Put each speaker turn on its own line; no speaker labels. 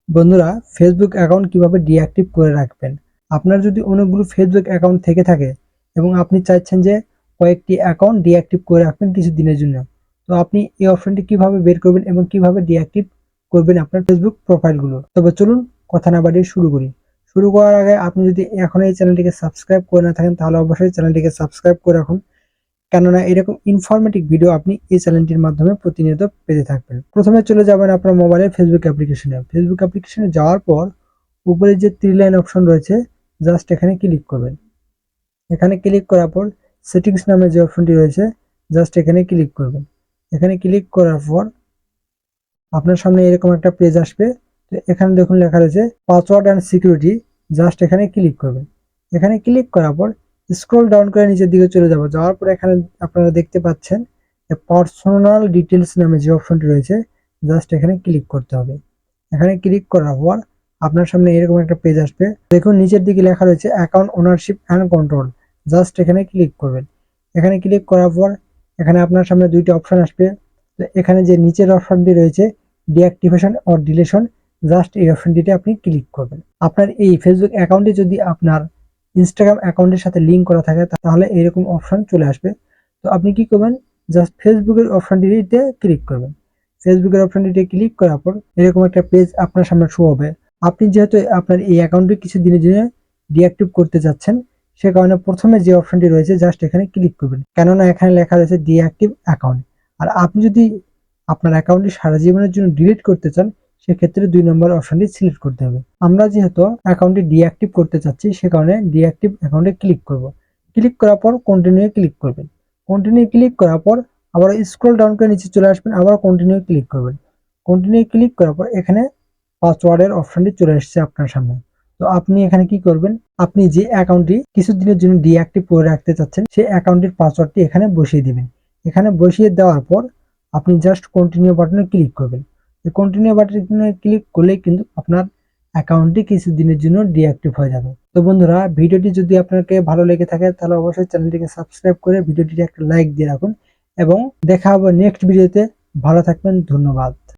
বন্ধুরা, Facebook account কিভাবে deactive করে রাখবেন। আপনার যদি অনেকগুলো ফেসবুক অ্যাকাউন্ট থেকে থাকে এবং আপনি চাইছেন যে কয়েকটি অ্যাকাউন্ট ডিঅ্যাক্টিভ করে রাখবেন কিছু দিনের জন্য, তো আপনি এই অপশনটি কিভাবে বের করবেন এবং কিভাবে ডিঅ্যাক্টিভ করবেন আপনার ফেসবুক প্রোফাইলগুলো। তবে চলুন কথা না বাড়িয়ে শুরু করি। শুরু করার আগে আপনি যদি এখন এই চ্যানেলটিকে সাবস্ক্রাইব করে না থাকেন তাহলে অবশ্যই চ্যানেলটিকে সাবস্ক্রাইব করে রাখুন, কেননা এরকম ইনফরমেটিভ ভিডিও আপনি এই চ্যানেলটির মাধ্যমে প্রতিনিয়ত পেতে থাকবেন। প্রথমে চলে যাবেন আপনার মোবাইলের ফেসবুক অ্যাপ্লিকেশনে যাওয়ার পর উপরে যে 3 লাইন অপশন রয়েছে, জাস্ট এখানে ক্লিক করবেন। এখানে ক্লিক করার পর সেটিংস নামে যে অপশনটি রয়েছে, জাস্ট এখানে ক্লিক করবেন। এখানে ক্লিক করার পর আপনার সামনে এরকম একটা পেজ আসবে। তো এখানে দেখুন লেখা রয়েছে পাসওয়ার্ড অ্যান্ড সিকিউরিটি, জাস্ট এখানে ক্লিক করবেন। এখানে ক্লিক করার পর স্ক্রল ডাউন করে নিচের দিকে চলে যাওয়ার পর এখানে আপনারা দেখতে পাচ্ছেন পার্সোনাল ডিটেলস নামে যে অপশনটি রয়েছে, জাস্ট এখানে ক্লিক করতে হবে। এখানে ক্লিক করার পর আপনার সামনে এরকম একটা পেজ আসবে। দেখুন নিচের দিকে লেখা রয়েছে account ownership and control, just এখানে ক্লিক করবেন। এখানে ক্লিক করার পর এখানে আপনার সামনে দুইটা অপশন আসবে। তো এখানে যে নিচের অপশনটি রয়েছে ডিঅ্যাক্টিভেশন অর ডিলেশন, জাস্ট এই অপশনটিতে আপনি ক্লিক করবেন। আপনার এই ফেসবুক অ্যাকাউন্টে যদি আপনার ইনস্টাগ্রাম অ্যাকাউন্টের সাথে লিঙ্ক করা থাকে তাহলে এরকম অপশন চলে আসবে। তো আপনি কি করবেন, জাস্ট ফেসবুকের অপশনটিতে ক্লিক করবেন। ফেসবুকের অপশনটিতে ক্লিক করার পর এরকম একটা পেজ আপনার সামনে শো হবে। আপনি যেহেতু আপনার এই অ্যাকাউন্টটি কিছু দিনের জন্য ডিঅ্যাক্টিভ করতে যাচ্ছেন, সে কারণে প্রথমে যে অপশনটি রয়েছে জাস্ট এখানে ক্লিক করবেন, কেননা এখানে লেখা রয়েছে ডিঅ্যাক্টিভ অ্যাকাউন্ট। আর আপনি যদি আপনার অ্যাকাউন্টটি সারা জীবনের জন্য ডিলিট করতে চান, সেক্ষেত্রে 2 নম্বর অপশনটি সিলেক্ট করতে হবে। আমরা যেহেতু অ্যাকাউন্টটি ডিঅ্যাক্টিভ করতে চাচ্ছি, সে কারণে ডিঅ্যাক্টিভ অ্যাকাউন্টে ক্লিক করব। ক্লিক করার পর কন্টিনিউ ক্লিক করবেন। কন্টিনিউ ক্লিক করার পর আবার স্ক্রল ডাউন করে নিচে চলে আসবেন, আবার কন্টিনিউ ক্লিক করবেন। কন্টিনিউ ক্লিক করার পর এখানে পাসওয়ার্ডের অপশনটি চলে এসেছে আপনার সামনে। তো আপনি এখানে কি করবেন, আপনি যে অ্যাকাউন্টটি কিছুদিনের জন্য ডিঅ্যাক্টিভ করে রাখতে চাচ্ছেন সেই অ্যাকাউন্টের পাসওয়ার্ডটি এখানে বসিয়ে দিবেন। এখানে বসিয়ে দেওয়ার পর আপনি জাস্ট কন্টিনিউ বাটনে ক্লিক করবেন। এই কন্টিনিউ বাটনে ক্লিক করলেই কিন্তু আপনার অ্যাকাউন্টটি কিছুদিনের জন্য ডিঅ্যাক্টিভ হয়ে যাবে। তো বন্ধুরা, ভিডিওটি যদি আপনাকে ভালো লেগে থাকে তাহলে অবশ্যই চ্যানেলটিকে সাবস্ক্রাইব করে ভিডিওটিতে একটা লাইক দিয়ে রাখুন এবং দেখা হবে নেক্সট ভিডিওতে। ভালো থাকবেন, ধন্যবাদ।